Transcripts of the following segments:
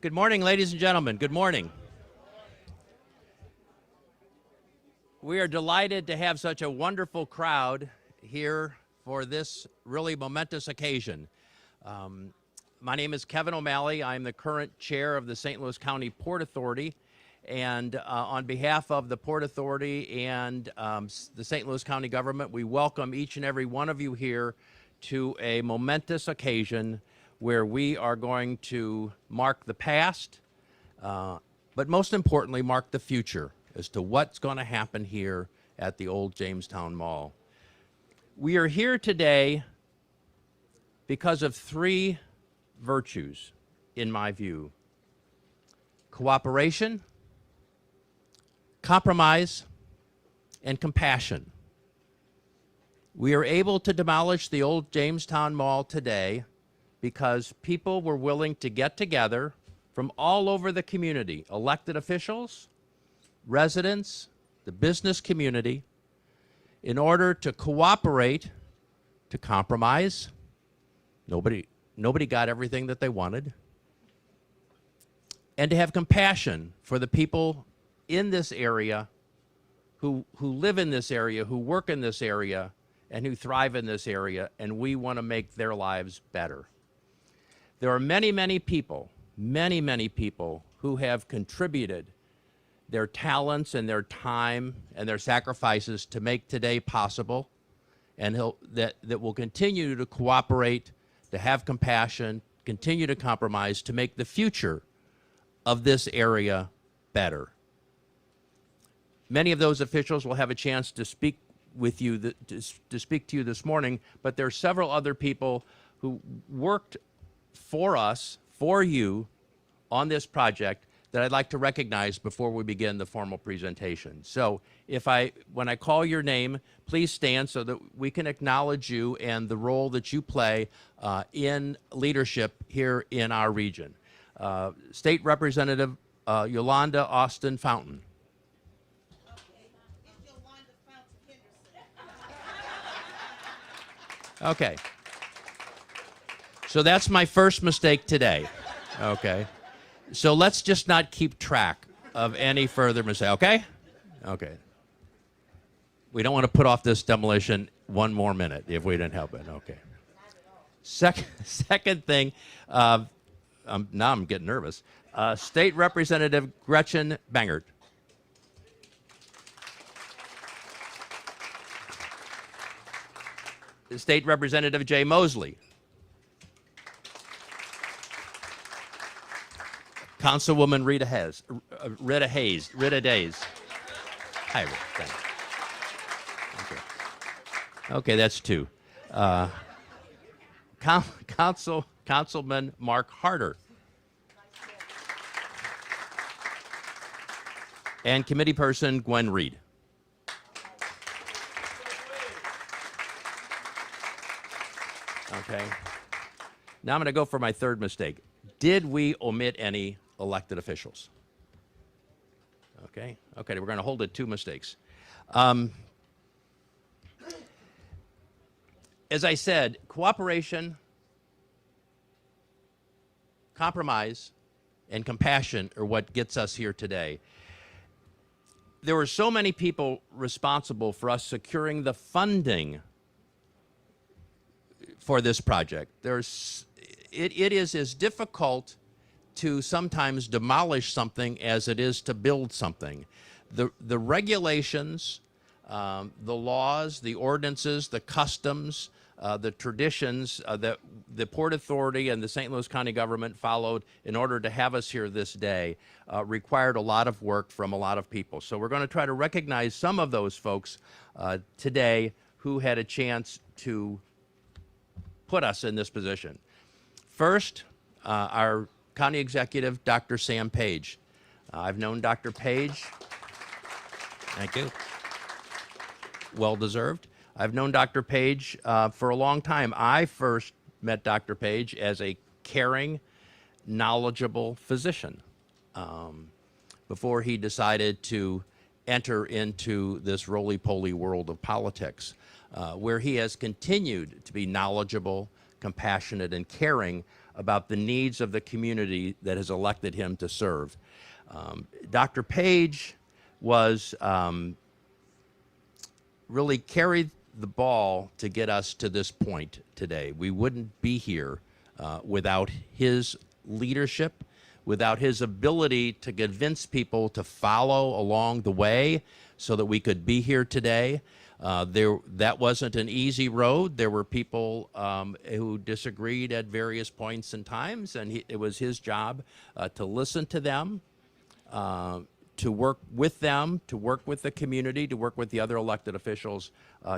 Good morning, ladies and gentlemen. Good morning. We are delighted to have such a wonderful crowd here for this really momentous occasion. My name is Kevin O'Malley. I'm the current chair of the St. Louis County Port Authority. And on behalf of the Port Authority and the St. Louis County government, we welcome each and every one of you here to a momentous occasion where we are going to mark the past, but most importantly, mark the future as to what's going to happen here at the old Jamestown Mall. We are here today because of three virtues, in my view: cooperation, compromise, and compassion. We are able to demolish the old Jamestown Mall today because people were willing to get together from all over the community, elected officials, residents, the business community, in order to cooperate, to compromise. Nobody got everything that they wanted. And to have compassion for the people in this area who live in this area, who work in this area, and who thrive in this area, and we want to make their lives better. There are many people who have contributed their talents and their time and their sacrifices to make today possible, and that will continue to cooperate, to have compassion, continue to compromise, to make the future of this area better. Many of those officials will have a chance to speak with you, to speak to you this morning, but there are several other people who worked for us, for you, on this project that I'd like to recognize before we begin the formal presentation. So when I call your name, please stand so that we can acknowledge you and the role that you play in leadership here in our region. State Representative Yolanda Austin Fountain. Okay. So that's my first mistake today. Okay. So let's just not keep track of any further mistake, okay? Okay. We don't want to put off this demolition one more minute if we didn't help it. Okay. Second thing, now I'm getting nervous. State Representative Gretchen Bangert. State Representative Jay Mosley. Councilwoman Rita Days. Hi, thanks. Okay, that's two. Councilman Mark Harder. And committee person Gwen Reed. Okay. Now I'm going to go for my third mistake. Did we omit any elected officials? Okay. Okay, we're going to hold it two mistakes. As I said, cooperation, compromise, and compassion are what gets us here today. There were so many people responsible for us securing the funding for this project. It is as difficult to sometimes demolish something as it is to build something. The regulations, the laws, the ordinances, the customs, the traditions that the Port Authority and the St. Louis County government followed in order to have us here this day required a lot of work from a lot of people. So we're going to try to recognize some of those folks today who had a chance to put us in this position. First, our county executive, Dr. Sam Page. I've known Dr. Page. Thank you. Well deserved. I've known Dr. Page for a long time. I first met Dr. Page as a caring, knowledgeable physician before he decided to enter into this roly-poly world of politics, where he has continued to be knowledgeable, compassionate, and caring about the needs of the community that has elected him to serve. Dr. Page was really carried the ball to get us to this point today. We wouldn't be here without his leadership, without his ability to convince people to follow along the way so that we could be here today. That wasn't an easy road. There were people who disagreed at various points and times, and it was his job to listen to them, to work with them, to work with the community, to work with the other elected officials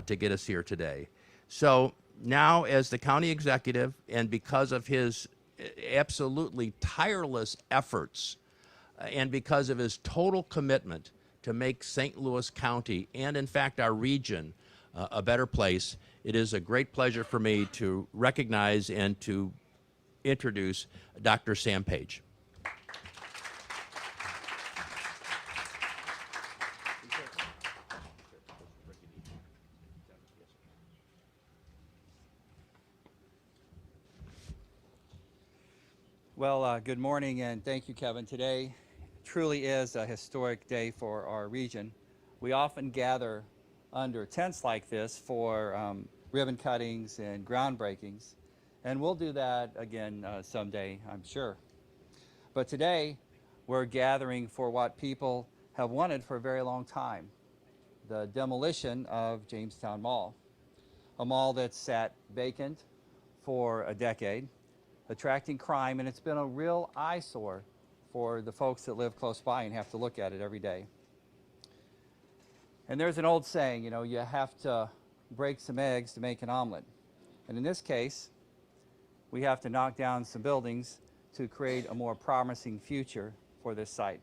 to get us here today. So now, as the county executive, and because of his absolutely tireless efforts, and because of his total commitment to make St. Louis County, and in fact our region, a better place, it is a great pleasure for me to recognize and to introduce Dr. Sam Page. Well, good morning, and thank you, Kevin. Today truly is a historic day for our region. We often gather under tents like this for ribbon cuttings and groundbreakings, and we'll do that again someday, I'm sure. But today, we're gathering for what people have wanted for a very long time, the demolition of Jamestown Mall, a mall that's sat vacant for a decade, attracting crime, and it's been a real eyesore for the folks that live close by and have to look at it every day. And there's an old saying, you know, you have to break some eggs to make an omelet. And in this case, we have to knock down some buildings to create a more promising future for this site.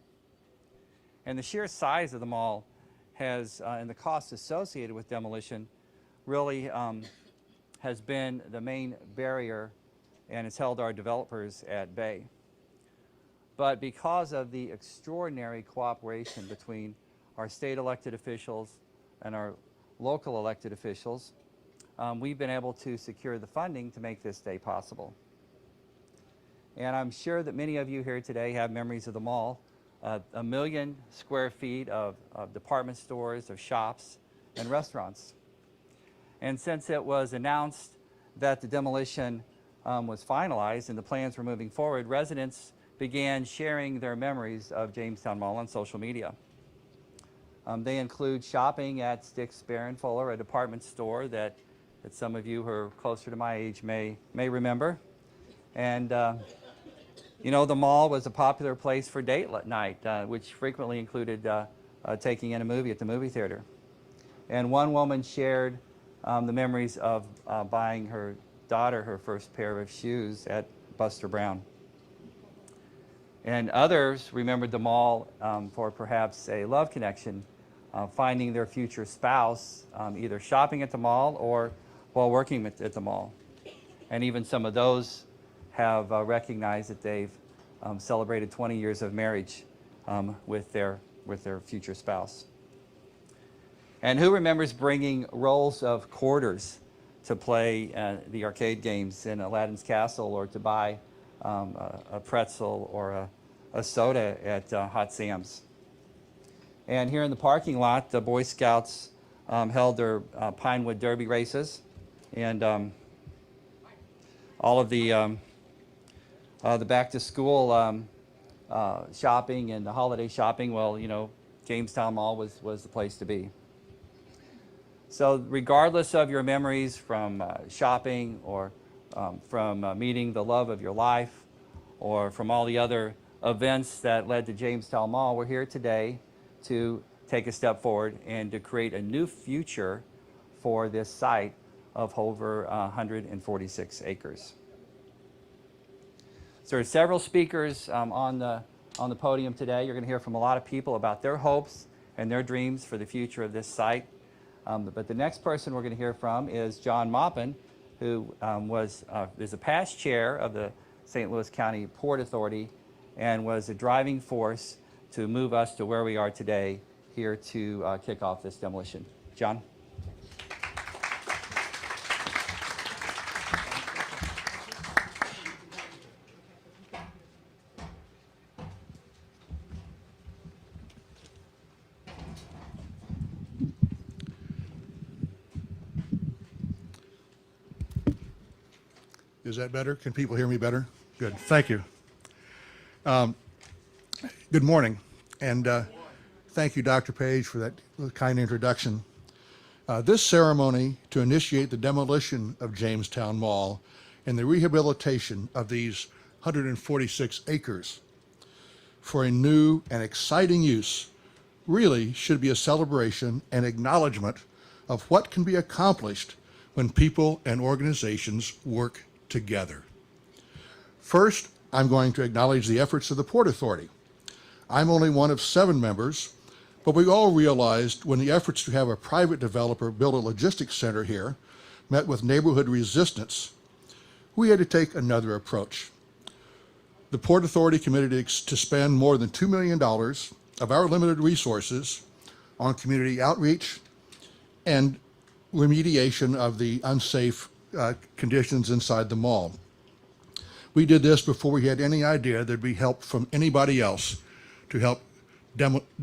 And the sheer size of the mall has, and the cost associated with demolition, really has been the main barrier, and it's held our developers at bay. But because of the extraordinary cooperation between our state elected officials and our local elected officials, we've been able to secure the funding to make this day possible. And I'm sure that many of you here today have memories of the mall, 1 million square feet of department stores, of shops, and restaurants. And since it was announced that the demolition was finalized and the plans were moving forward, residents began sharing their memories of Jamestown Mall on social media. They include shopping at Sticks, Bear and Fuller, a department store that some of you who are closer to my age may remember. And you know, the mall was a popular place for date night, which frequently included taking in a movie at the movie theater. And one woman shared the memories of buying her daughter her first pair of shoes at Buster Brown. And others remembered the mall for perhaps a love connection, finding their future spouse either shopping at the mall or while working at the mall. And even some of those have recognized that they've celebrated 20 years of marriage with their future spouse. And who remembers bringing rolls of quarters to play the arcade games in Aladdin's Castle, or to buy a pretzel or a soda at Hot Sam's? And here in the parking lot, the Boy Scouts held their Pinewood Derby races, and all of the back-to-school shopping and the holiday shopping. Well, you know, Jamestown Mall was the place to be. So regardless of your memories from shopping, or from meeting the love of your life, or from all the other events that led to Jamestown Mall, we're here today to take a step forward and to create a new future for this site of over 146 acres. So there are several speakers on the podium today. You're going to hear from a lot of people about their hopes and their dreams for the future of this site. But the next person we're going to hear from is John Maupin, who is a past chair of the St. Louis County Port Authority and was a driving force to move us to where we are today, here to kick off this demolition. John? Is that better? Can people hear me better? Good, thank you. Good morning, and thank you, Dr. Page, for that kind introduction. This ceremony to initiate the demolition of Jamestown Mall and the rehabilitation of these 146 acres for a new and exciting use really should be a celebration and acknowledgement of what can be accomplished when people and organizations work together. First, I'm going to acknowledge the efforts of the Port Authority. I'm only one of 7 members, but we all realized when the efforts to have a private developer build a logistics center here met with neighborhood resistance, we had to take another approach. The Port Authority committed to spend more than $2 million of our limited resources on community outreach and remediation of the unsafe conditions inside the mall. We did this before we had any idea there'd be help from anybody else to help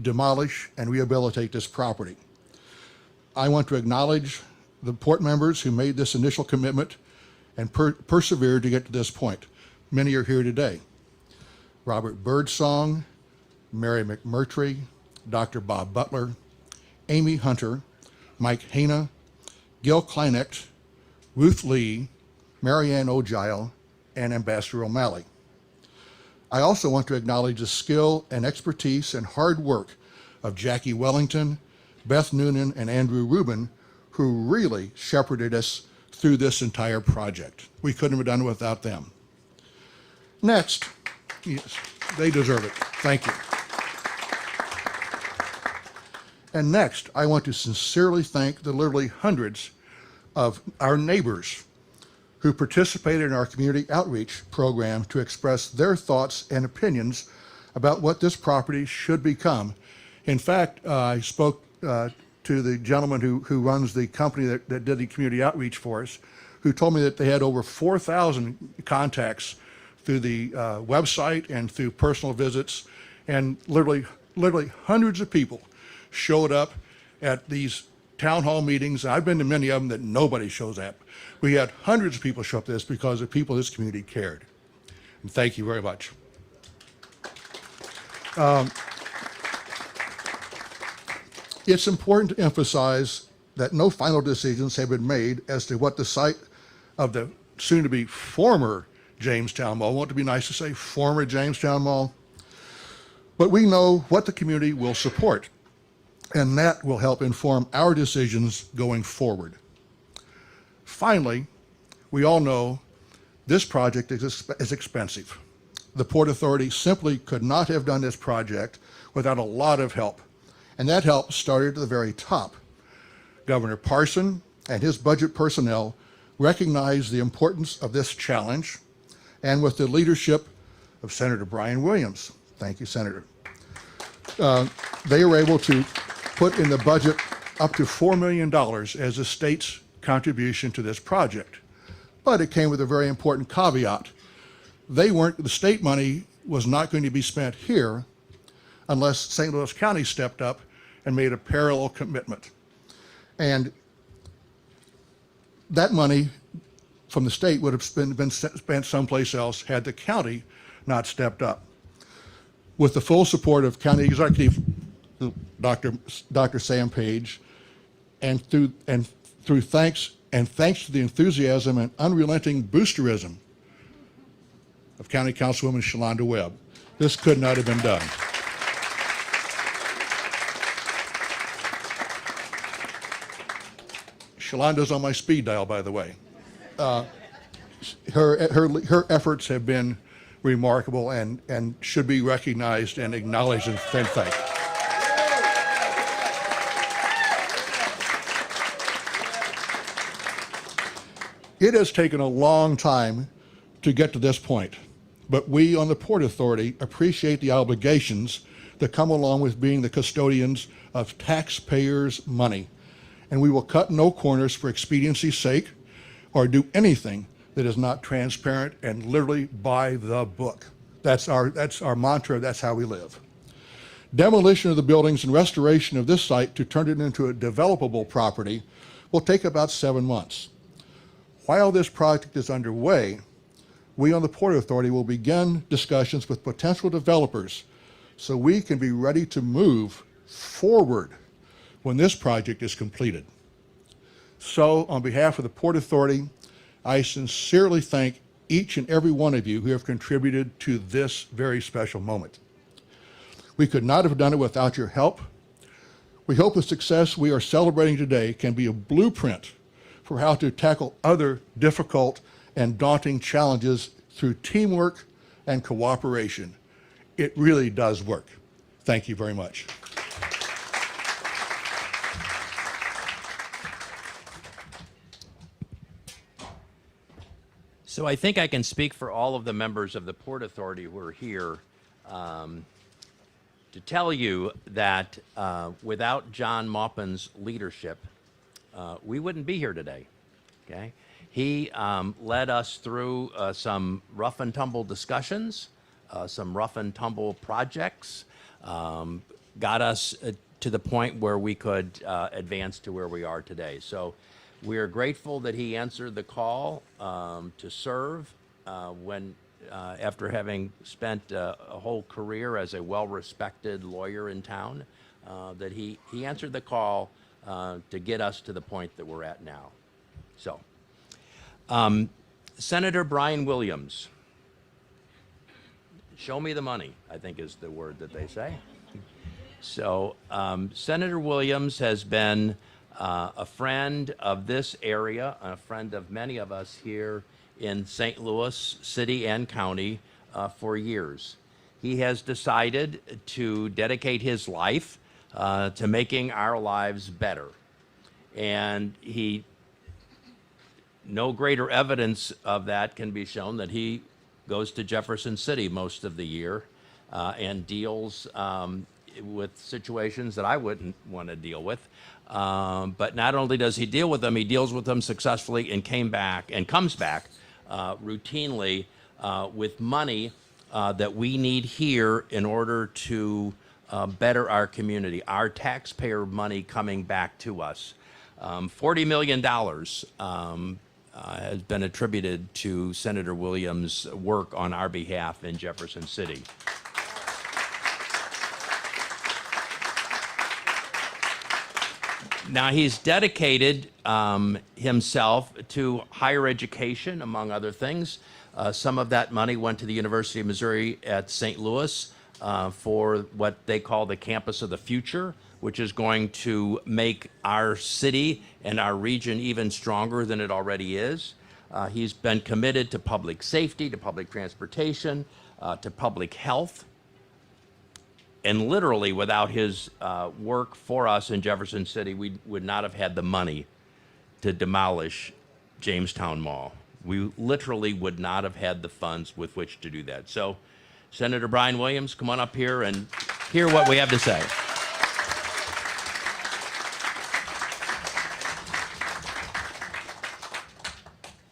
demolish and rehabilitate this property. I want to acknowledge the port members who made this initial commitment and persevered to get to this point. Many are here today. Robert Birdsong, Mary McMurtry, Dr. Bob Butler, Amy Hunter, Mike Hana, Gil Kleinecht, Ruth Lee, Marianne O'Gile, and Ambassador O'Malley. I also want to acknowledge the skill and expertise and hard work of Jackie Wellington, Beth Noonan, and Andrew Rubin, who really shepherded us through this entire project. We couldn't have done it without them. Next, yes, they deserve it. Thank you. And next, I want to sincerely thank the literally hundreds of our neighbors who participated in our community outreach program to express their thoughts and opinions about what this property should become. In fact, I spoke to the gentleman who runs the company that did the community outreach for us, who told me that they had over 4,000 contacts through the website and through personal visits, and literally hundreds of people showed up at these town hall meetings. I've been to many of them that nobody shows up. We had hundreds of people show up to this because the people of this community cared. And thank you very much. It's important to emphasize that no final decisions have been made as to what the site of the soon-to-be former Jamestown Mall, won't it be nice to say former Jamestown Mall? But we know what the community will support, and that will help inform our decisions going forward. Finally, we all know this project is expensive. The Port Authority simply could not have done this project without a lot of help, and that help started at the very top. Governor Parson and his budget personnel recognized the importance of this challenge, and with the leadership of Senator Brian Williams, thank you, Senator, they were able to put in the budget up to $4 million as the state's contribution to this project. But it came with a very important caveat. The state money was not going to be spent here unless St. Louis County stepped up and made a parallel commitment. And that money from the state would have been spent someplace else had the county not stepped up. With the full support of County Executive Dr. Sam Page, and thanks to the enthusiasm and unrelenting boosterism of County Councilwoman Shalonda Webb, this could not have been done. Shalonda's on my speed dial, by the way. Her efforts have been remarkable and should be recognized and acknowledged and thanked. It has taken a long time to get to this point, but we on the Port Authority appreciate the obligations that come along with being the custodians of taxpayers' money, and we will cut no corners for expediency's sake or do anything that is not transparent and literally by the book. That's our mantra, that's how we live. Demolition of the buildings and restoration of this site to turn it into a developable property will take about 7 months. While this project is underway, we on the Port Authority will begin discussions with potential developers so we can be ready to move forward when this project is completed. So, on behalf of the Port Authority, I sincerely thank each and every one of you who have contributed to this very special moment. We could not have done it without your help. We hope the success we are celebrating today can be a blueprint for how to tackle other difficult and daunting challenges through teamwork and cooperation. It really does work. Thank you very much. So I think I can speak for all of the members of the Port Authority who are here to tell you that without John Maupin's leadership, we wouldn't be here today, okay? He led us through some rough and tumble discussions, some rough and tumble projects, got us to the point where we could advance to where we are today. So we are grateful that he answered the call to serve after having spent a whole career as a well-respected lawyer in town, that he answered the call to get us to the point that we're at now. So, Senator Brian Williams, show me the money, I think is the word that they say. So, Senator Williams has been a friend of this area, a friend of many of us here in St. Louis City and County for years. He has decided to dedicate his life to making our lives better. And no greater evidence of that can be shown that he goes to Jefferson City most of the year and deals with situations that I wouldn't want to deal with. But not only does he deal with them, he deals with them successfully and comes back routinely with money that we need here in order to better our community, our taxpayer money coming back to us. $40 million has been attributed to Senator Williams' work on our behalf in Jefferson City. Now, he's dedicated himself to higher education, among other things. Some of that money went to the University of Missouri at St. Louis for what they call the Campus of the Future, which is going to make our city and our region even stronger than it already is. He's been committed to public safety, to public transportation, to public health. And literally, without his work for us in Jefferson City, we would not have had the money to demolish Jamestown Mall. We literally would not have had the funds with which to do that. So, Senator Brian Williams, come on up here and hear what we have to say.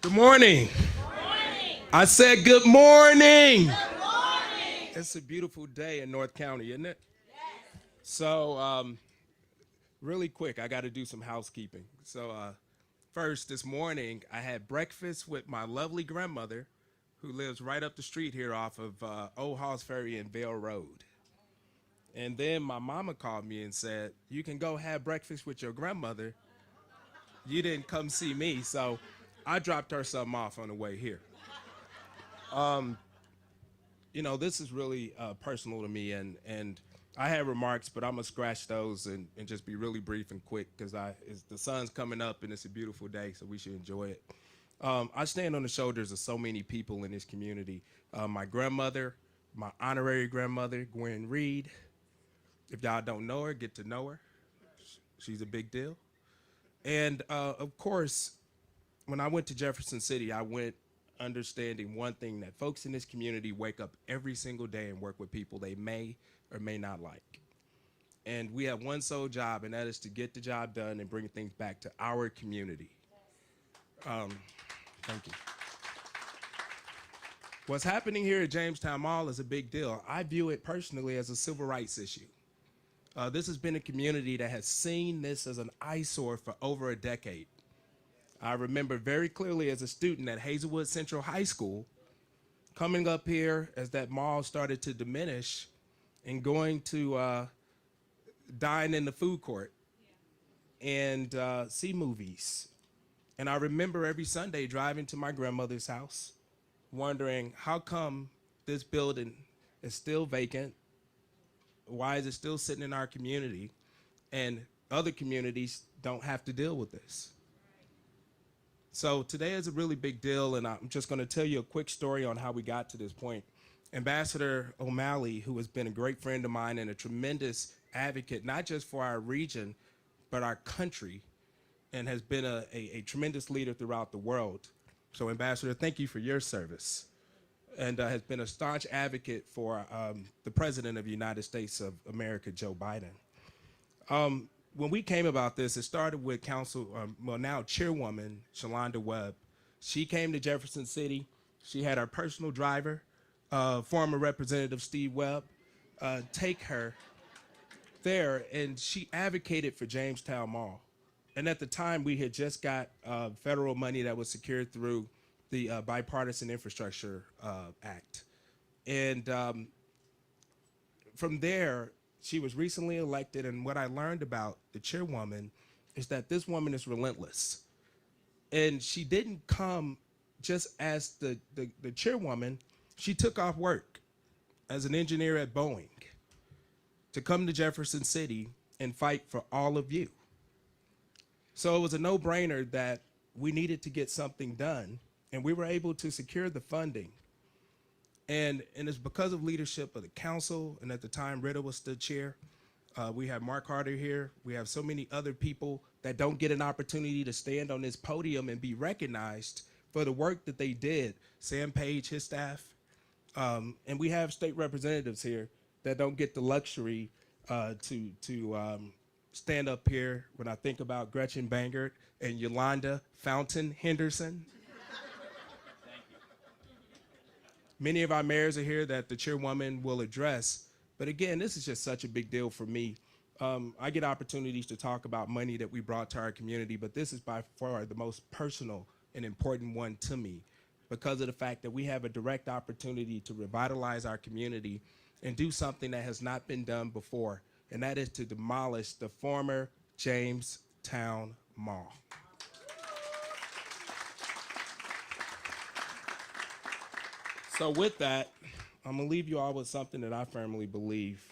Good morning. Good morning. I said good morning. Good morning. It's a beautiful day in North County, isn't it? Yes. So, really quick, I got to do some housekeeping. So, first, this morning, I had breakfast with my lovely grandmother, who lives right up the street here off of Old Halls Ferry and Vale Road. And then my mama called me and said, you can go have breakfast with your grandmother. You didn't come see me, so I dropped her something off on the way here. You know, this is really personal to me, and I had remarks, but I'm gonna scratch those and just be really brief and quick because the sun's coming up and it's a beautiful day, so we should enjoy it. I stand on the shoulders of so many people in this community. My grandmother, my honorary grandmother, Gwen Reed. If y'all don't know her, get to know her. She's a big deal. And of course, when I went to Jefferson City, I went understanding one thing, that folks in this community wake up every single day and work with people they may or may not like. And we have one sole job, and that is to get the job done and bring things back to our community. Thank you. What's happening here at Jamestown Mall is a big deal. I view it personally as a civil rights issue. This has been a community that has seen this as an eyesore for over a decade. I remember very clearly as a student at Hazelwood Central High School coming up here as that mall started to diminish and going to dine in the food court and see movies. And I remember every Sunday driving to my grandmother's house, wondering how come this building is still vacant? Why is it still sitting in our community? And other communities don't have to deal with this. So today is a really big deal, and I'm just going to tell you a quick story on how we got to this point. Ambassador O'Malley, who has been a great friend of mine and a tremendous advocate, not just for our region, but our country, and has been a tremendous leader throughout the world. So Ambassador, thank you for your service, and has been a staunch advocate for the President of the United States of America, Joe Biden. When we came about this, it started with now Chairwoman Shalonda Webb. She came to Jefferson City. She had her personal driver, former Representative Steve Webb, take her there, and she advocated for Jamestown Mall. And at the time, we had just got federal money that was secured through the Bipartisan Infrastructure Act. And from there, she was recently elected, and what I learned about the chairwoman is that this woman is relentless. And she didn't come just as the chairwoman. She took off work as an engineer at Boeing to come to Jefferson City and fight for all of you. So it was a no-brainer that we needed to get something done, and we were able to secure the funding. And it's because of leadership of the council, and at the time, Rita was the chair. We have Mark Harder here. We have so many other people that don't get an opportunity to stand on this podium and be recognized for the work that they did. Sam Page, his staff, and we have state representatives here that don't get the luxury to stand up here when I think about Gretchen Bangert and Yolanda Fountain Henderson. Many of our mayors are here that the chairwoman will address. But again, this is just such a big deal for me. I get opportunities to talk about money that we brought to our community, but this is by far the most personal and important one to me because of the fact that we have a direct opportunity to revitalize our community and do something that has not been done before, and that is to demolish the former Jamestown Mall. So with that, I'm gonna leave you all with something that I firmly believe.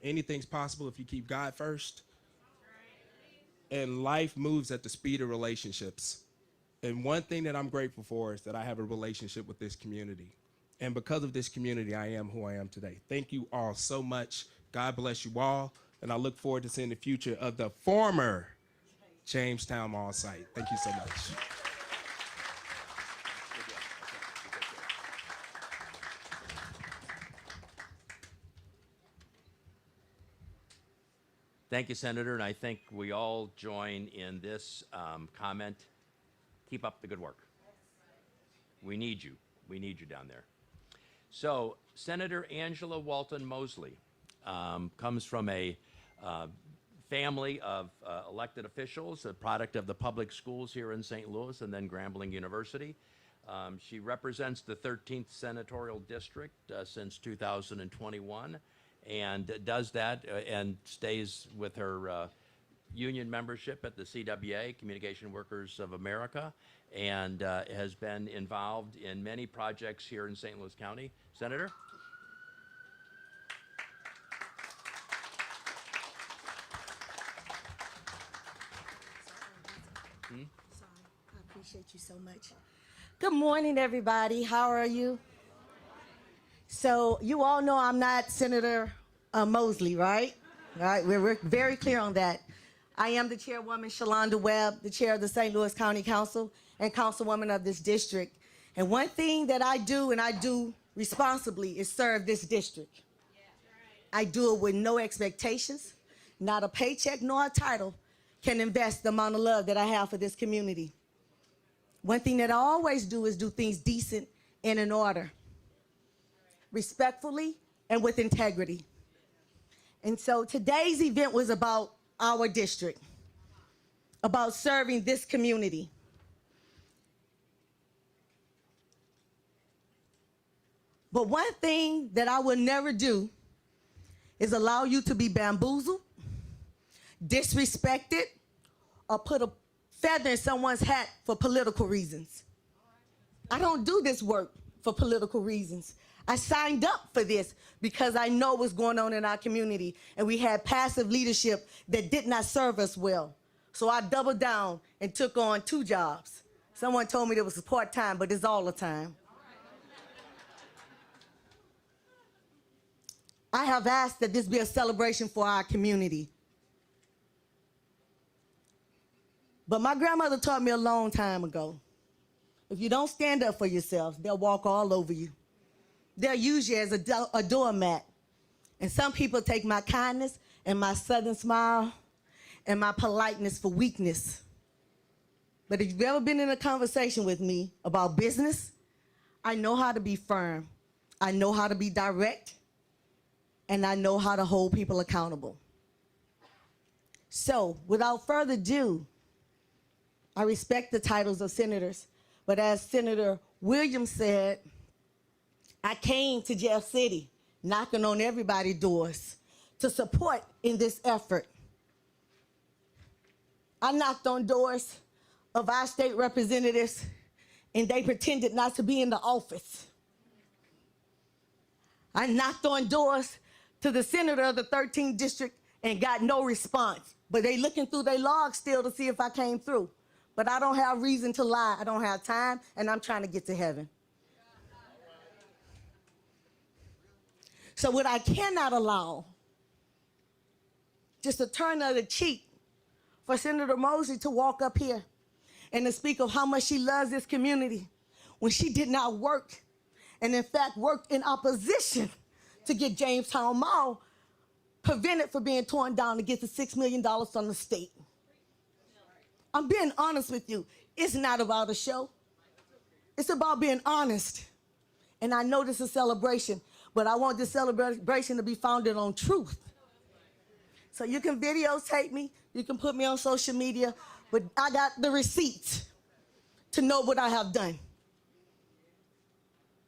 Anything's possible if you keep God first. And life moves at the speed of relationships. And one thing that I'm grateful for is that I have a relationship with this community. And because of this community, I am who I am today. Thank you all so much. God bless you all. And I look forward to seeing the future of the former Jamestown Mall site. Thank you so much. Thank you, Senator, and I think we all join in this comment. Keep up the good work. We need you. We need you down there. So, Senator Angela Walton Mosley comes from a family of elected officials, a product of the public schools here in St. Louis and then Grambling University. She represents the 13th Senatorial District since 2021. And does that and stays with her union membership at the CWA, Communication Workers of America, and has been involved in many projects here in St. Louis County. Senator? Sorry, I appreciate you so much. Good morning, everybody. How are you? So you all know I'm not Senator Mosley, right? All right, we're very clear on that. I am the chairwoman, Shalonda Webb, the chair of the St. Louis County Council and councilwoman of this district. And one thing that I do, and I do responsibly, is serve this district. I do it with no expectations, not a paycheck nor a title can invest the amount of love that I have for this community. One thing that I always do is do things decent and in order, respectfully and with integrity. And so today's event was about our district, about serving this community. But one thing that I will never do is allow you to be bamboozled, disrespected, or put a feather in someone's hat for political reasons. I don't do this work for political reasons. I signed up for this because I know what's going on in our community, and we had passive leadership that did not serve us well. So I doubled down and took on 2 jobs. Someone told me it was part-time, but it's all the time. I have asked that this be a celebration for our community. But my grandmother taught me a long time ago, if you don't stand up for yourself, they'll walk all over you. They'll use you as a doormat. And some people take my kindness and my southern smile and my politeness for weakness. But if you've ever been in a conversation with me about business, I know how to be firm. I know how to be direct. And I know how to hold people accountable. So, without further ado, I respect the titles of senators, but as Senator Williams said, I came to Jeff City knocking on everybody's doors to support in this effort. I knocked on doors of our state representatives, and they pretended not to be in the office. I knocked on doors to the senator of the 13th district and got no response. But they looking through their logs still to see if I came through. But I don't have reason to lie. I don't have time, and I'm trying to get to heaven. So what I cannot allow, just a turn of the cheek for Senator Mosley to walk up here and to speak of how much she loves this community when she did not work, and in fact worked in opposition to get Jamestown Mall prevented from being torn down to get the $6 million from the state. I'm being honest with you. It's not about a show. It's about being honest. And I know this is a celebration, but I want this celebration to be founded on truth. So you can videotape me, you can put me on social media, but I got the receipts to know what I have done.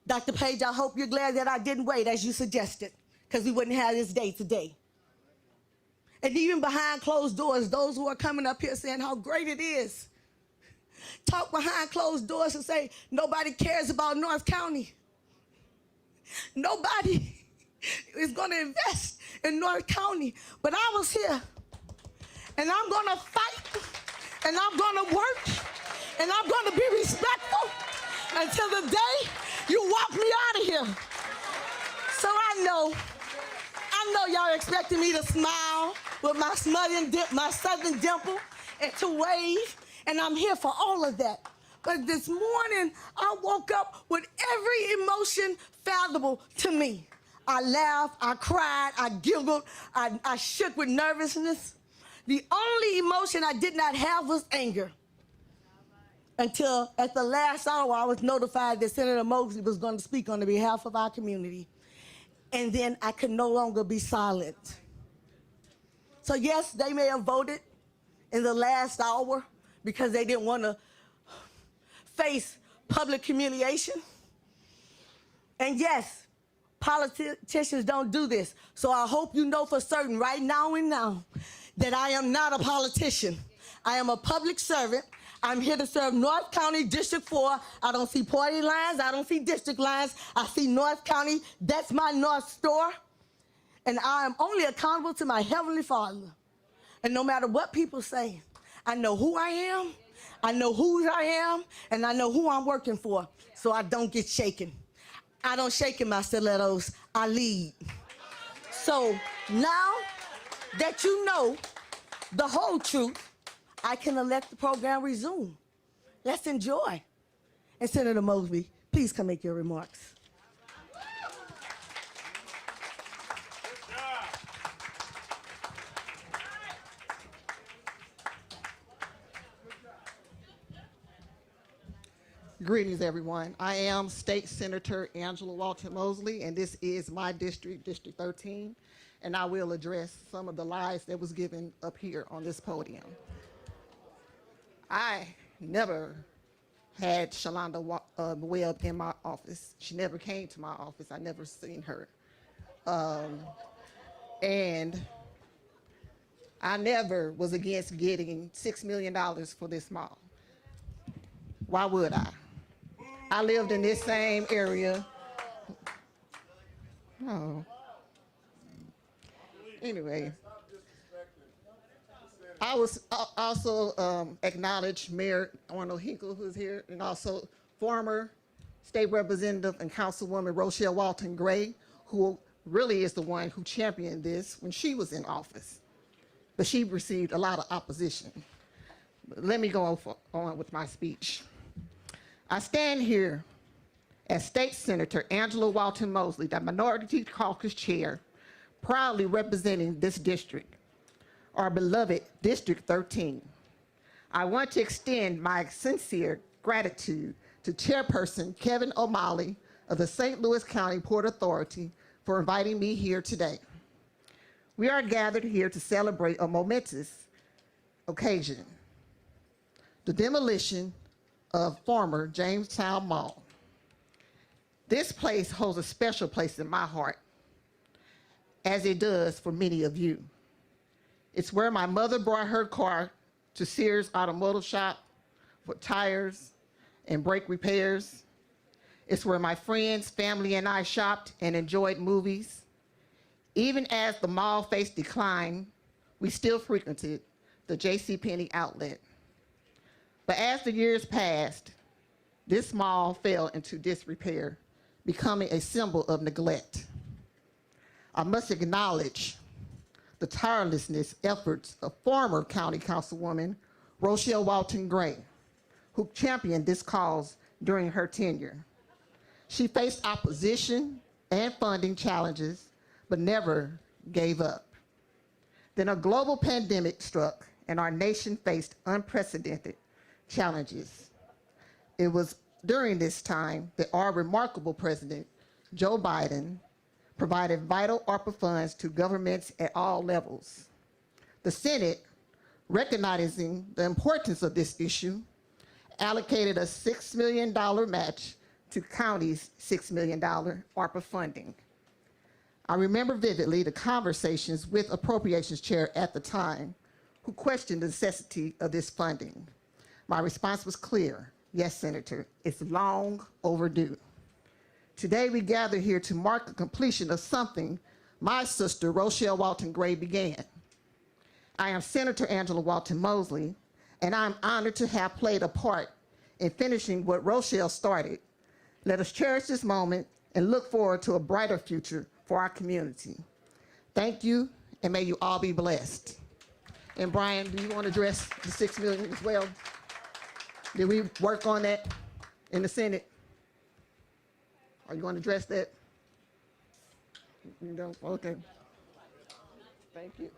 Dr. Page, I hope you're glad that I didn't wait as you suggested, because we wouldn't have this day today. And even behind closed doors, those who are coming up here saying how great it is, talk behind closed doors and say, nobody cares about North County. Nobody is going to invest in North County. But I was here, and I'm going to fight, and I'm going to work, and I'm going to be respectful until the day you walk me out of here. So I know y'all expecting me to smile with my southern dimple and to wave, and I'm here for all of that. But this morning, I woke up with every emotion fathomable to me. I laughed, I cried, I giggled, I shook with nervousness. The only emotion I did not have was anger. Until at the last hour, I was notified that Senator Mosley was going to speak on the behalf of our community. And then I could no longer be silent. So yes, they may have voted in the last hour because they didn't want to face public humiliation. And yes, politicians don't do this. So I hope you know for certain right now and now that I am not a politician. I am a public servant. I'm here to serve North County District 4. I don't see party lines. I don't see district lines. I see North County. That's my North Star. And I am only accountable to my Heavenly Father. And no matter what people say, I know who I am, I know who I am, and I know who I'm working for, so I don't get shaken. I don't shake in my stilettos, I lead. So now that you know the whole truth, I can let the program resume. Let's enjoy. And Senator Mosley, please come make your remarks. Greetings, everyone. I am State Senator Angela Walton Mosley, and this is my district, District 13, and I will address some of the lies that was given up here on this podium. I never had Shalonda Webb in my office. She never came to my office. I never seen her. And I never was against getting $6 million for this mall. Why would I? I lived in this same area. Oh. Anyway, I was also acknowledge Mayor Arnold Hinkle, who's here, and also former State Representative and Councilwoman Rochelle Walton Gray, who really is the one who championed this when she was in office. But she received a lot of opposition. But let me go on with my speech. I stand here as State Senator Angela Walton Mosley, the Minority Caucus Chair, proudly representing this district, our beloved District 13. I want to extend my sincere gratitude to Chairperson Kevin O'Malley of the St. Louis County Port Authority for inviting me here today. We are gathered here to celebrate a momentous occasion, the demolition of former Jamestown Mall. This place holds a special place in my heart, as it does for many of you. It's where my mother brought her car to Sears Automotive Shop for tires and brake repairs. It's where my friends, family, and I shopped and enjoyed movies. Even as the mall faced decline, we still frequented the JCPenney outlet. But as the years passed, this mall fell into disrepair, becoming a symbol of neglect. I must acknowledge the tirelessness efforts of former County Councilwoman Rochelle Walton Gray, who championed this cause during her tenure. She faced opposition and funding challenges, but never gave up. Then a global pandemic struck and our nation faced unprecedented challenges. It was during this time that our remarkable president, Joe Biden, provided vital ARPA funds to governments at all levels. The Senate, recognizing the importance of this issue, allocated a $6 million match to counties' $6 million ARPA funding. I remember vividly the conversations with Appropriations Chair at the time, who questioned the necessity of this funding. My response was clear: yes, Senator, it's long overdue. Today we gather here to mark the completion of something my sister Rochelle Walton Gray began. I am Senator Angela Walton Mosley, and I'm honored to have played a part in finishing what Rochelle started. Let us cherish this moment and look forward to a brighter future for our community. Thank you, and may you all be blessed. And Brian, do you want to address the $6 million as well? Did we work on that in the Senate? Are you going to address that? You don't? Okay. Thank you.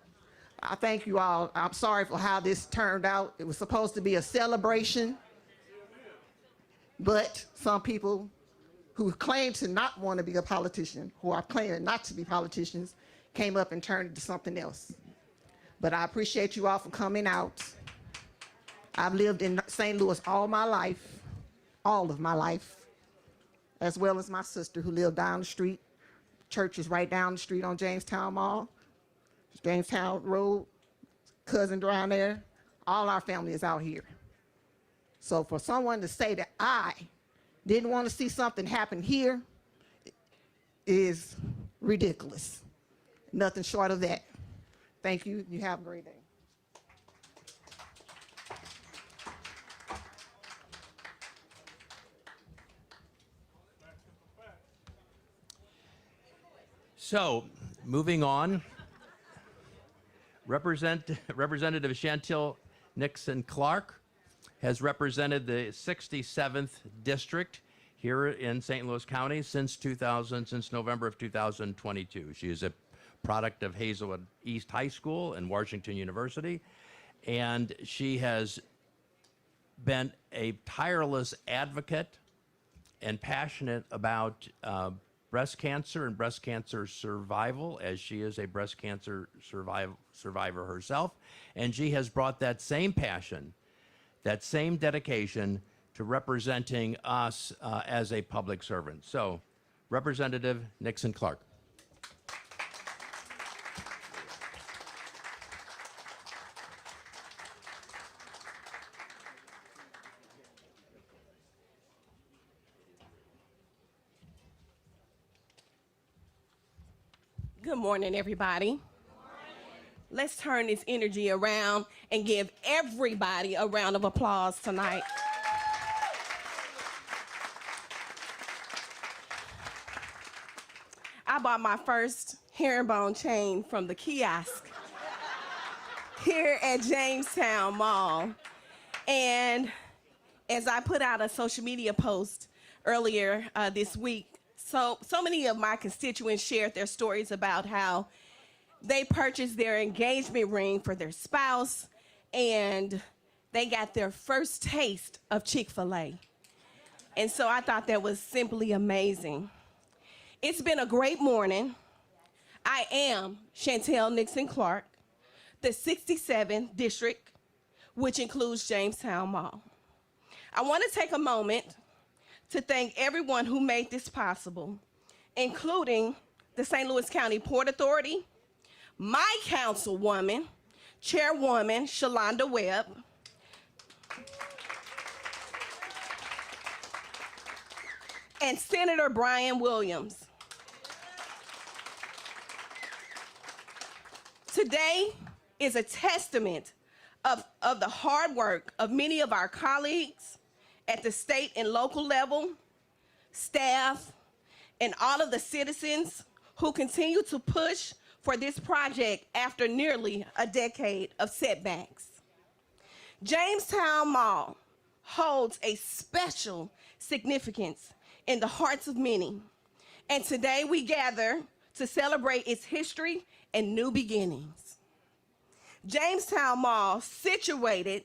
I thank you all. I'm sorry for how this turned out. It was supposed to be a celebration, but some people who claim to not want to be a politician, who are claiming not to be politicians, came up and turned it to something else. But I appreciate you all for coming out. I've lived in St. Louis all my life, all of my life, as well as my sister who lived down the street. Church is right down the street on Jamestown Mall, Jamestown Road, cousin down there. All our family is out here. So for someone to say that I didn't want to see something happen here is ridiculous. Nothing short of that. Thank you. You have a great day. So, moving on, Representative Chantil Nixon Clark has represented the 67th District here in St. Louis County since November of 2022. She is a product of Hazelwood East High School and Washington University, and she has been a tireless advocate and passionate about breast cancer and breast cancer survival, as she is a breast cancer survivor herself. And she has brought that same passion, that same dedication to representing us as a public servant. So, Representative Nixon Clark. Good morning, everybody. Let's turn this energy around and give everybody a round of applause tonight. I bought my first herringbone chain from the kiosk here at Jamestown Mall. And as I put out a social media post earlier this week, so many of my constituents shared their stories about how they purchased their engagement ring for their spouse and they got their first taste of Chick-fil-A. And so I thought that was simply amazing. It's been a great morning. I am Chantel Nixon Clark, the 67th district, which includes Jamestown Mall. I want to take a moment to thank everyone who made this possible, including the St. Louis County Port Authority, my councilwoman, Chairwoman Shalonda Webb, and Senator Brian Williams. Today is a testament of the hard work of many of our colleagues at the state and local level, staff, and all of the citizens who continue to push for this project after nearly a decade of setbacks. Jamestown Mall holds a special significance in the hearts of many, and today we gather to celebrate its history and new beginnings. Jamestown Mall, situated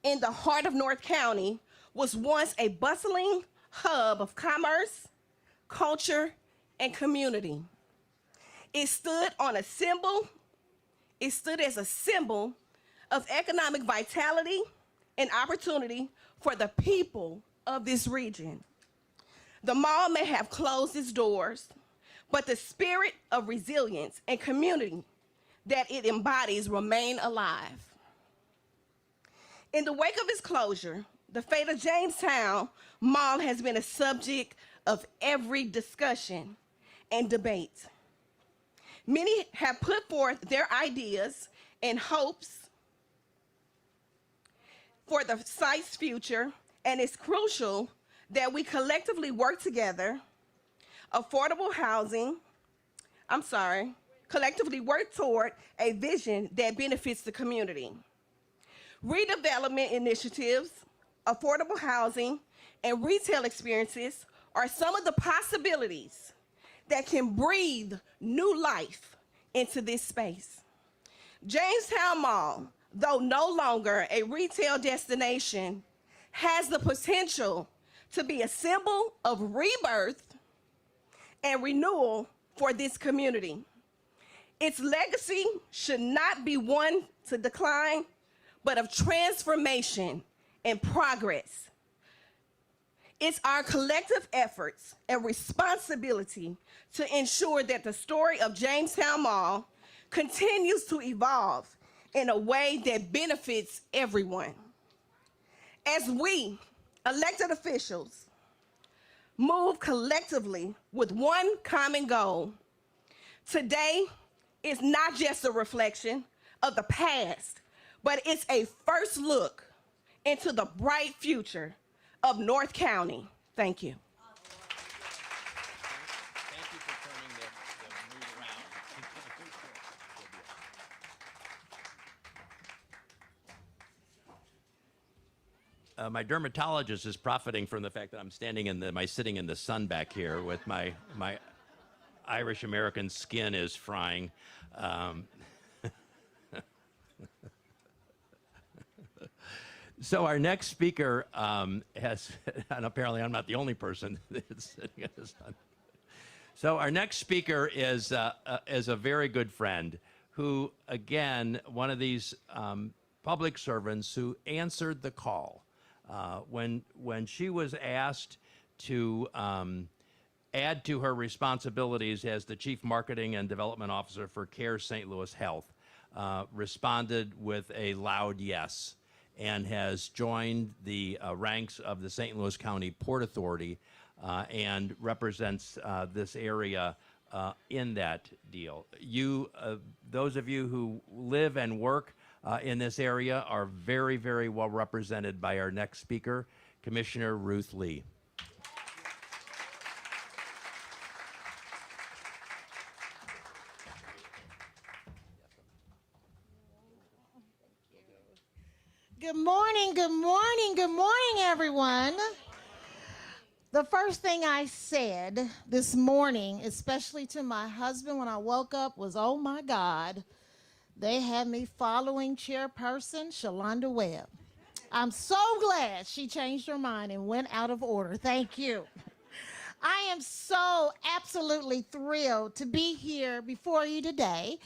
in the heart of North County, was once a bustling hub of commerce, culture, and community. It stood as a symbol of economic vitality and opportunity for the people of this region. The mall may have closed its doors, but the spirit of resilience and community that it embodies remain alive. In the wake of its closure, the fate of Jamestown Mall has been a subject of every discussion and debate. Many have put forth their ideas and hopes for the site's future, and it's crucial that we collectively work together, collectively work toward a vision that benefits the community. Redevelopment initiatives, affordable housing, and retail experiences are some of the possibilities that can breathe new life into this space. Jamestown Mall, though no longer a retail destination, has the potential to be a symbol of rebirth and renewal for this community. Its legacy should not be one to decline, but of transformation and progress. It's our collective efforts and responsibility to ensure that the story of Jamestown Mall continues to evolve in a way that benefits everyone. As we, elected officials, move collectively with one common goal, today is not just a reflection of the past, but it's a first look into the bright future of North County. Thank you. Thank you for turning the mood around. My dermatologist is profiting from the fact that I'm sitting in the sun back here with my Irish American skin is frying. So our next speaker has, and apparently I'm not the only person that's sitting in the sun. So our next speaker is a very good friend who, again, one of these public servants who answered the call When she was asked to add to her responsibilities as the Chief Marketing and Development Officer for CARE St. Louis Health, responded with a loud yes and has joined the ranks of the St. Louis County Port Authority and represents this area in that deal. Those of you who live and work in this area are very, very well represented by our next speaker, Commissioner Ruth Lee. Good morning, good morning, good morning, everyone. The first thing I said this morning, especially to my husband when I woke up, was, oh my God, they had me following Chairperson Shalonda Webb. I'm so glad she changed her mind and went out of order. Thank you. I am so absolutely thrilled to be here before you today.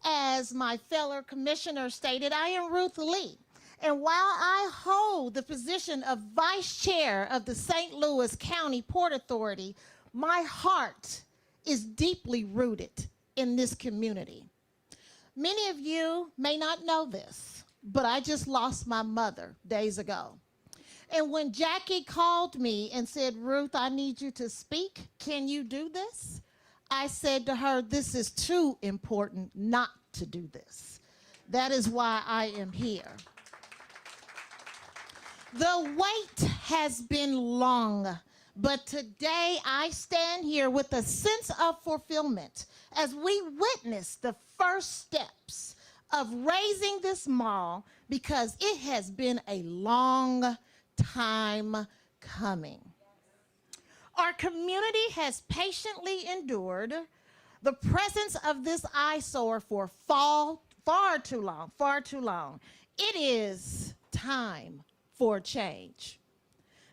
As my fellow commissioner stated, I am Ruth Lee. And while I hold the position of Vice Chair of the St. Louis County Port Authority, my heart is deeply rooted in this community. Many of you may not know this, but I just lost my mother days ago. And when Jackie called me and said, Ruth, I need you to speak, can you do this? I said to her, this is too important not to do this. That is why I am here. The wait has been long, but today I stand here with a sense of fulfillment as we witness the first steps of raising this mall, because it has been a long time coming. Our community has patiently endured the presence of this eyesore for far too long. It is time for change.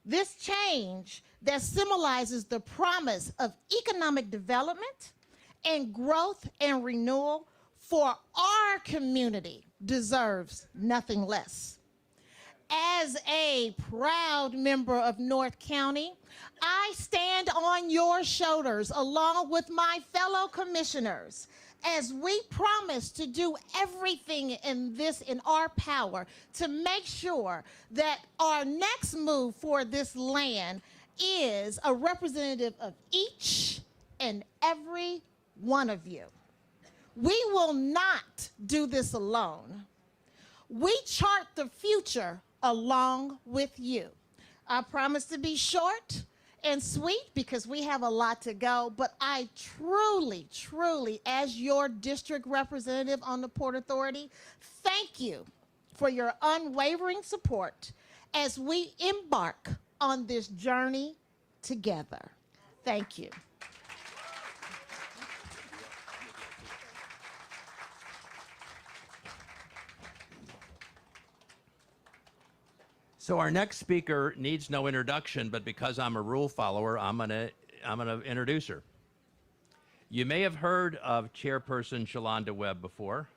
This change that symbolizes the promise of economic development and growth and renewal for our community deserves nothing less. As a proud member of North County, I stand on your shoulders along with my fellow commissioners as we promise to do everything in our power to make sure that our next move for this land is a representative of each and every one of you. We will not do this alone. We chart the future along with you. I promise to be short and sweet because we have a lot to go, but I truly, as your district representative on the Port Authority, thank you for your unwavering support as we embark on this journey together. Thank you. So our next speaker needs no introduction, but because I'm a rule follower, I'm gonna introduce her. You may have heard of Chairperson Shalonda Webb before.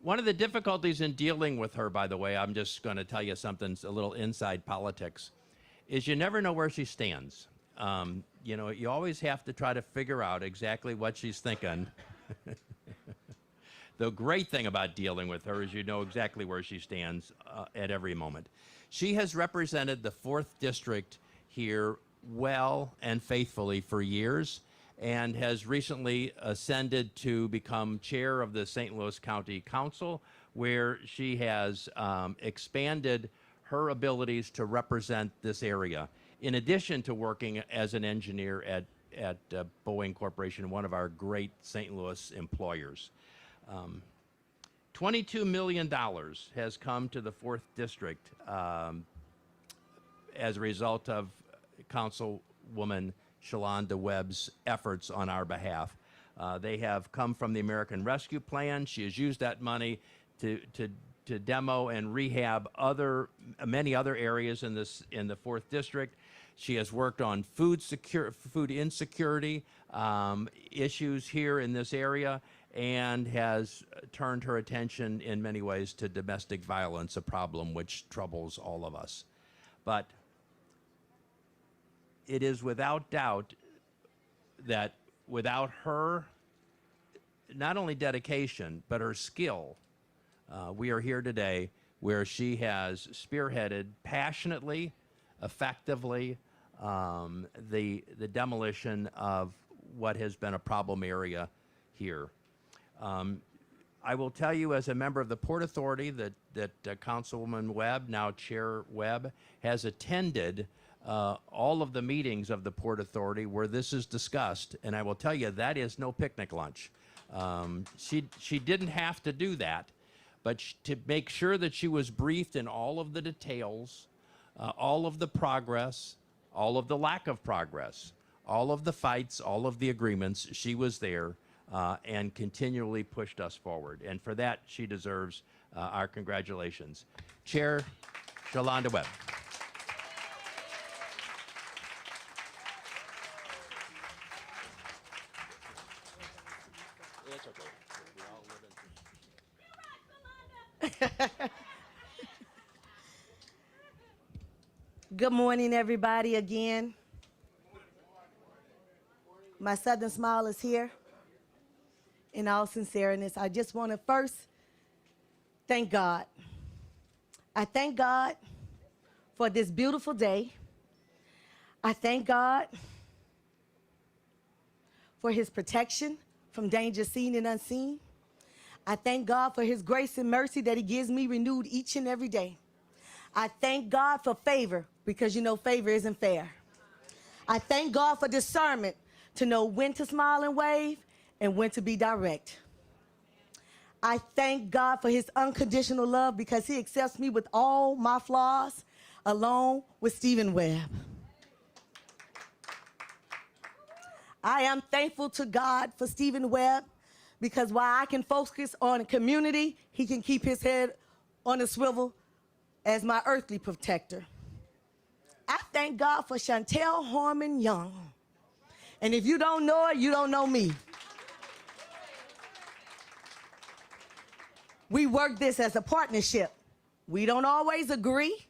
One of the difficulties in dealing with her, by the way, I'm just going to tell you something, a little inside politics, is you never know where she stands. You know, you always have to try to figure out exactly what she's thinking. The great thing about dealing with her is you know exactly where she stands at every moment. She has represented the 4th District here well and faithfully for years and has recently ascended to become chair of the St. Louis County Council, where she has expanded her abilities to represent this area, in addition to working as an engineer at Boeing Corporation, one of our great St. Louis employers. $22 million has come to the 4th District as a result of Councilwoman Shalonda Webb's efforts on our behalf. They have come from the American Rescue Plan. She has used that money to demo and rehab many other areas in the 4th District. She has worked on food insecurity issues here in this area, and has turned her attention in many ways to domestic violence, a problem which troubles all of us. But it is without doubt that without her, not only dedication, but her skill, we are here today where she has spearheaded passionately, effectively, the demolition of what has been a problem area here. I will tell you, as a member of the Port Authority, that Councilwoman Webb, now Chair Webb, has attended all of the meetings of the Port Authority where this is discussed, and I will tell you that is no picnic lunch. She didn't have to do that, but to make sure that she was briefed in all of the details, all of the progress, all of the lack of progress, all of the fights, all of the agreements, she was there and continually pushed us forward. And for that, she deserves our congratulations. Chair Shalonda Webb. It's okay. We all live in. Good morning, everybody, again. My Southern Smile is here. In all sincereness, I just want to first thank God. I thank God for this beautiful day. I thank God for his protection from danger seen and unseen. I thank God for his grace and mercy that he gives me renewed each and every day. I thank God for favor, because you know favor isn't fair. I thank God for discernment to know when to smile and wave and when to be direct. I thank God for his unconditional love because he accepts me with all my flaws, along with Stephen Webb. I am thankful to God for Stephen Webb because while I can focus on community, he can keep his head on a swivel as my earthly protector. I thank God for Chantel Harmon Young. And if you don't know her, you don't know me. We work this as a partnership. We don't always agree,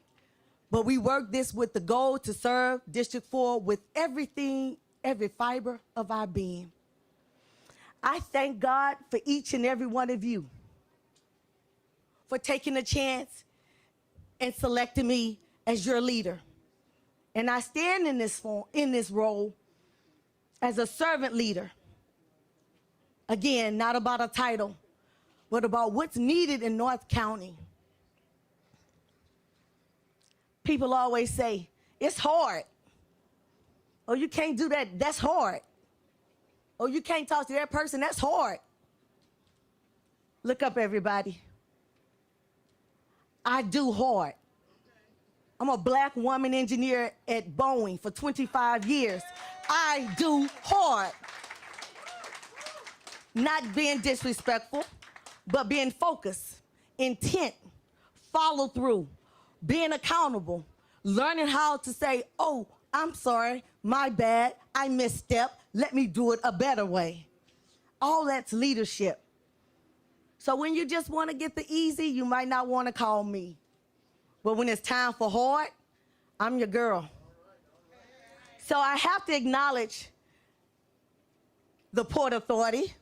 but we work this with the goal to serve District 4 with everything, every fiber of our being. I thank God for each and every one of you for taking a chance and selecting me as your leader. And I stand in this role as a servant leader. Again, not about a title, but about what's needed in North County. People always say, it's hard. Oh, you can't do that, that's hard. Oh, you can't talk to that person, that's hard. Look up, everybody. I do hard. I'm a black woman engineer at Boeing for 25 years. I do hard. Not being disrespectful, but being focused, intent, follow through, being accountable, learning how to say, oh, I'm sorry, my bad, I misstepped, let me do it a better way. All that's leadership. So when you just want to get the easy, you might not want to call me. But when it's time for hard, I'm your girl. So I have to acknowledge the Port Authority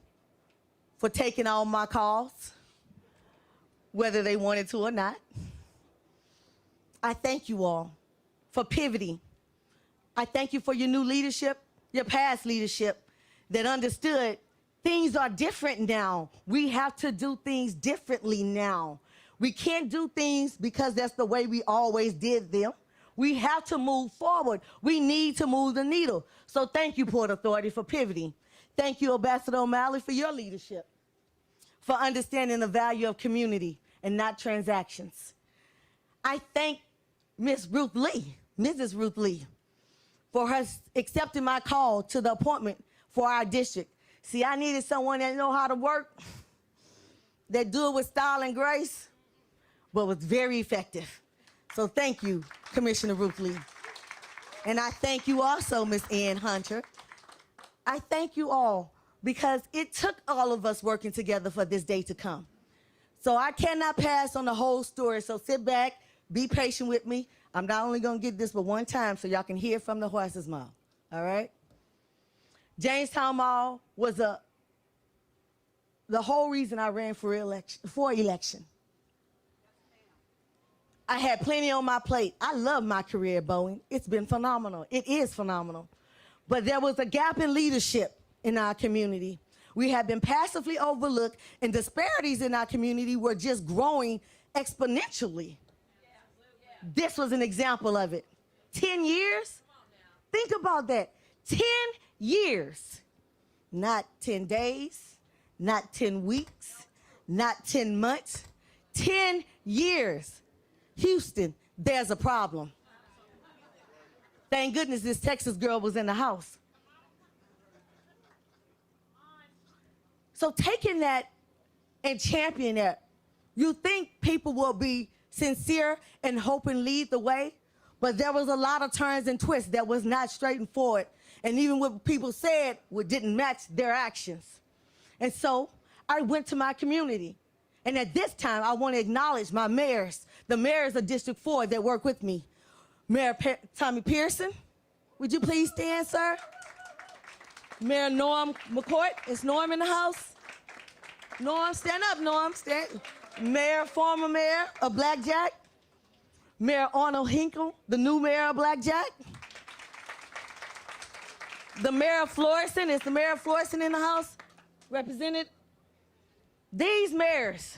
for taking all my calls, whether they wanted to or not. I thank you all for pivoting. I thank you for your new leadership, your past leadership that understood things are different now. We have to do things differently now. We can't do things because that's the way we always did them. We have to move forward. We need to move the needle. So thank you, Port Authority, for pivoting. Thank you, Ambassador O'Malley, for your leadership, for understanding the value of community and not transactions. I thank Ms. Ruth Lee, Mrs. Ruth Lee, for her accepting my call to the appointment for our district. See, I needed someone that know how to work, that do it with style and grace, but was very effective. So thank you, Commissioner Ruth Lee. And I thank you also, Ms. Ann Hunter. I thank you all because it took all of us working together for this day to come. So I cannot pass on the whole story. So sit back, be patient with me. I'm not only going to get this but one time so y'all can hear from the horse's mouth. All right? Jamestown Mall was the whole reason I ran for election. I had plenty on my plate. I love my career at Boeing. It's been phenomenal. It is phenomenal. But there was a gap in leadership in our community. We had been passively overlooked, and disparities in our community were just growing exponentially. This was an example of it. 10 years? Think about that. 10 years. Not 10 days, not 10 weeks, not 10 months. 10 years. Houston, there's a problem. Thank goodness this Texas girl was in the house. So taking that and championing that, you think people will be sincere and hope and lead the way, but there was a lot of turns and twists that was not straight and forward. And even what people said didn't match their actions. And so I went to my community. And at this time, I want to acknowledge my mayors, the mayors of District 4 that work with me. Mayor Tommy Pearson, would you please stand, sir? Mayor Norm McCourt, is Norm in the house? Norm, stand up, Norm, stand. Former mayor of Blackjack. Mayor Arnold Hinkle, the new mayor of Blackjack. The mayor of Florissant, is the mayor of Florissant in the house? Represented? These mayors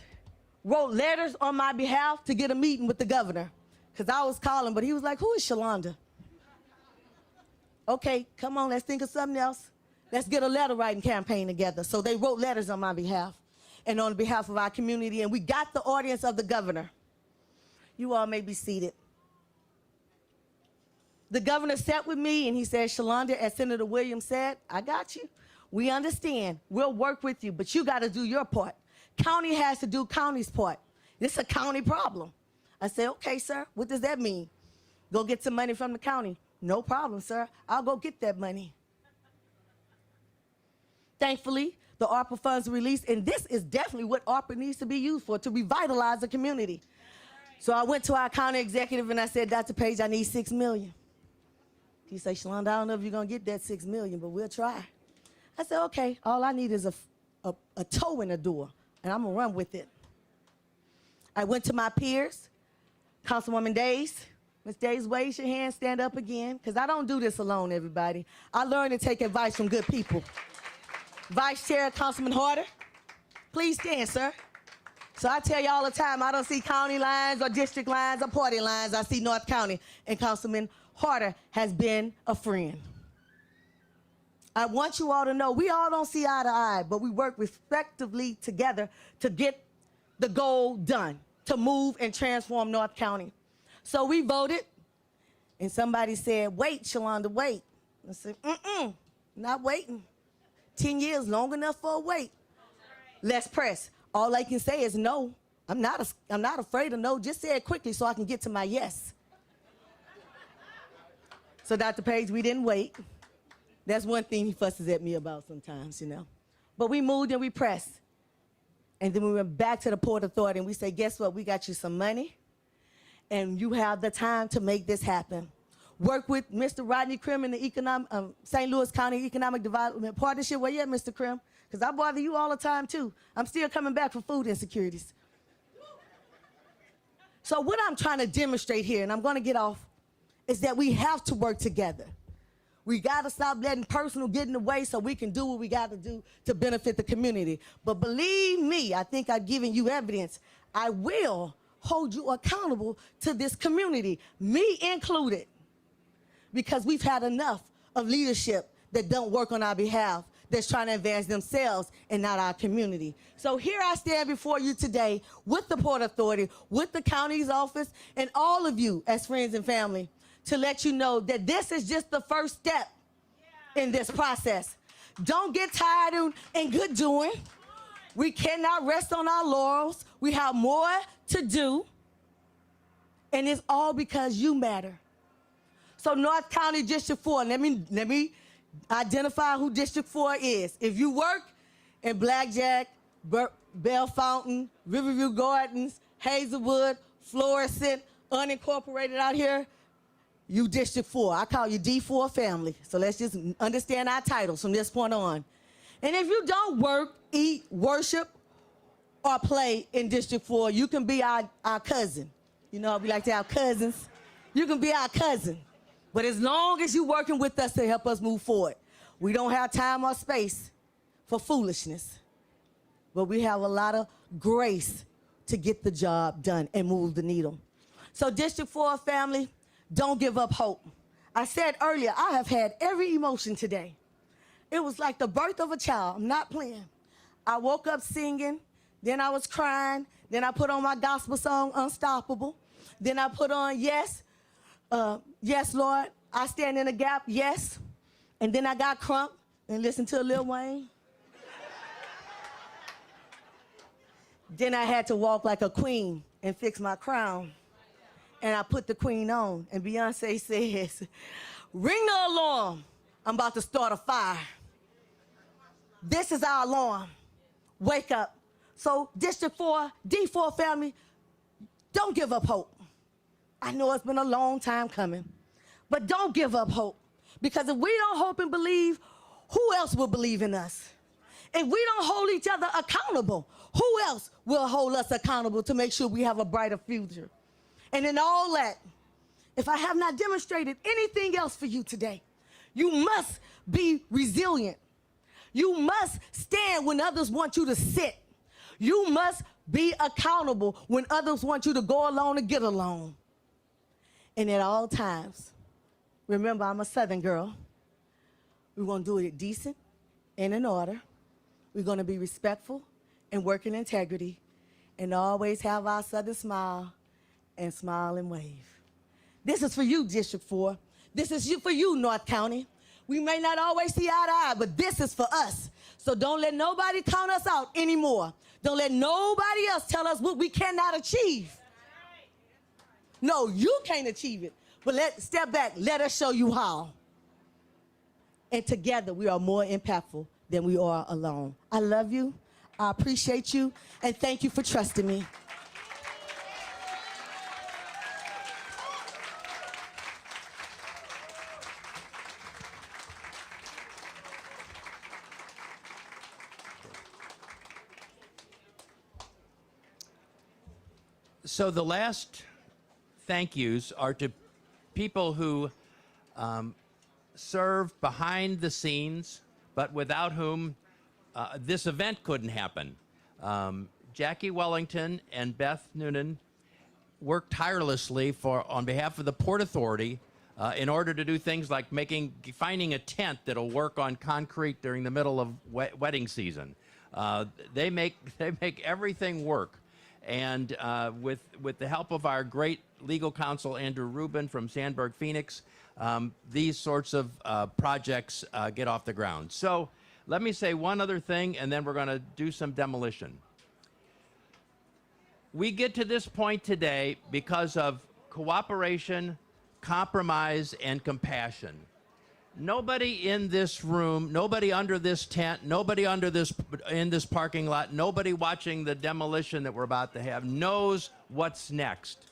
wrote letters on my behalf to get a meeting with the governor, because I was calling, but he was like, who is Shalonda? Okay, come on, let's think of something else. Let's get a letter writing campaign together. So they wrote letters on my behalf and on behalf of our community, and we got the audience of the governor. You all may be seated. The governor sat with me and he said, Shalonda, as Senator Williams said, I got you. We understand. We'll work with you, but you got to do your part. County has to do county's part. This is a county problem. I said, okay, sir, what does that mean? Go get some money from the county. No problem, sir. I'll go get that money. Thankfully, the ARPA funds were released, and this is definitely what ARPA needs to be used for, to revitalize the community. So I went to our county executive and I said, Dr. Page, I need $6 million. He said, Shalonda, I don't know if you're going to get that $6 million, but we'll try. I said, okay, all I need is a toe in the door, and I'm going to run with it. I went to my peers, Councilwoman Days. Ms. Days, raise your hand, stand up again, because I don't do this alone, everybody. I learned to take advice from good people. Vice Chair, Councilman Harder, please stand, sir. So I tell you all the time, I don't see county lines or district lines or party lines. I see North County, and Councilman Harder has been a friend. I want you all to know we all don't see eye to eye, but we work respectively together to get the goal done, to move and transform North County. So we voted, and somebody said, wait, Shalonda, wait. I said, not waiting. 10 years, long enough for a wait. Let's press. All I can say is no. I'm not afraid of no. Just say it quickly so I can get to my yes. So Dr. Page, we didn't wait. That's one thing he fusses at me about sometimes, you know. But we moved and we pressed. And then we went back to the Port Authority and we said, guess what? We got you some money and you have the time to make this happen. Work with Mr. Rodney Krim in the St. Louis County Economic Development Partnership. Where you at, Mr. Krim? Because I bother you all the time, too. I'm still coming back for food insecurities. So what I'm trying to demonstrate here, and I'm going to get off, is that we have to work together. We got to stop letting personal get in the way so we can do what we got to do to benefit the community. But believe me, I think I've given you evidence. I will hold you accountable to this community, me included, because we've had enough of leadership that don't work on our behalf, that's trying to advance themselves and not our community. So here I stand before you today with the Port Authority, with the county's office, and all of you as friends and family to let you know that this is just the first step in this process. Don't get tired in good doing. We cannot rest on our laurels. We have more to do, and it's all because you matter. So North County District 4, let me identify who District 4 is. If you work in Blackjack, Bell Fountain, Riverview Gardens, Hazelwood, Florissant, unincorporated out here, you District 4. I call you D4 family. So let's just understand our titles from this point on. And if you don't work, eat, worship, or play in District 4, you can be our cousin. You know, we like to have cousins. You can be our cousin. But as long as you're working with us to help us move forward, we don't have time or space for foolishness. But we have a lot of grace to get the job done and move the needle. So District 4 family, don't give up hope. I said earlier, I have had every emotion today. It was like the birth of a child. I'm not playing. I woke up singing, then I was crying, then I put on my gospel song, Unstoppable. Then I put on Yes, Yes, Lord, I stand in the gap, yes. And then I got crunk and listened to Lil Wayne. Then I had to walk like a queen and fix my crown. And I put the queen on, and Beyonce says, ring the alarm, I'm about to start a fire. This is our alarm, wake up. So District 4, D4 family, don't give up hope. I know it's been a long time coming, but don't give up hope. Because if we don't hope and believe, who else will believe in us? If we don't hold each other accountable, who else will hold us accountable to make sure we have a brighter future? And in all that, if I have not demonstrated anything else for you today, you must be resilient. You must stand when others want you to sit. You must be accountable when others want you to go alone and get along. And at all times, remember, I'm a Southern girl. We're going to do it decent and in order. We're going to be respectful and work in integrity and always have our Southern smile and smile and wave. This is for you, District 4. This is for you, North County. We may not always see eye to eye, but this is for us. So don't let nobody count us out anymore. Don't let nobody else tell us what we cannot achieve. No, you can't achieve it. But step back. Let us show you how. And together, we are more impactful than we are alone. I love you. I appreciate you. And thank you for trusting me. So the last thank yous are to people who serve behind the scenes, but without whom this event couldn't happen. Jackie Wellington and Beth Noonan worked tirelessly on behalf of the Port Authority in order to do things like finding a tent that'll work on concrete during the middle of wedding season. They make everything work. And with the help of our great legal counsel, Andrew Rubin from Sandberg Phoenix, these sorts of projects get off the ground. So let me say one other thing, and then we're going to do some demolition. We get to this point today because of cooperation, compromise, and compassion. Nobody in this room, nobody under this tent, nobody in this parking lot, nobody watching the demolition that we're about to have knows what's next.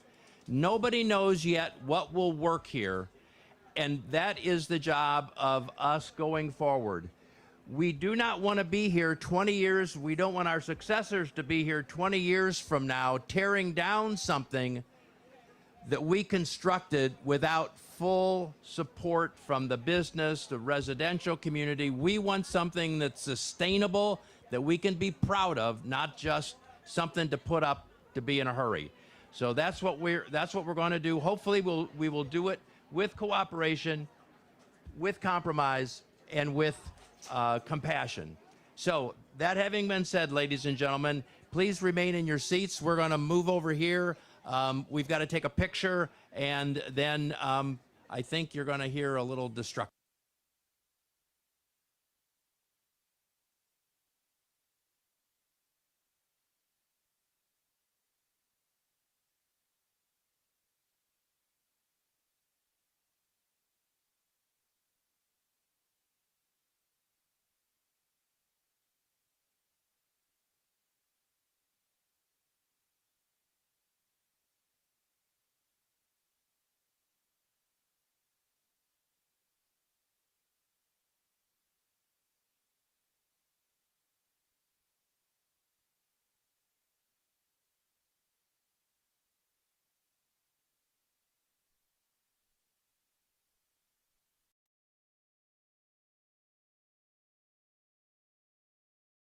Nobody knows yet what will work here, and that is the job of us going forward. We do not want to be here 20 years. We don't want our successors to be here 20 years from now tearing down something that we constructed without full support from the business, the residential community. We want something that's sustainable, that we can be proud of, not just something to put up to be in a hurry. So that's what we're going to do. Hopefully we will do it with cooperation, with compromise, and with compassion. So that having been said, ladies and gentlemen, please remain in your seats. We're going to move over here. We've got to take a picture, and then I think you're going to hear a little destruction.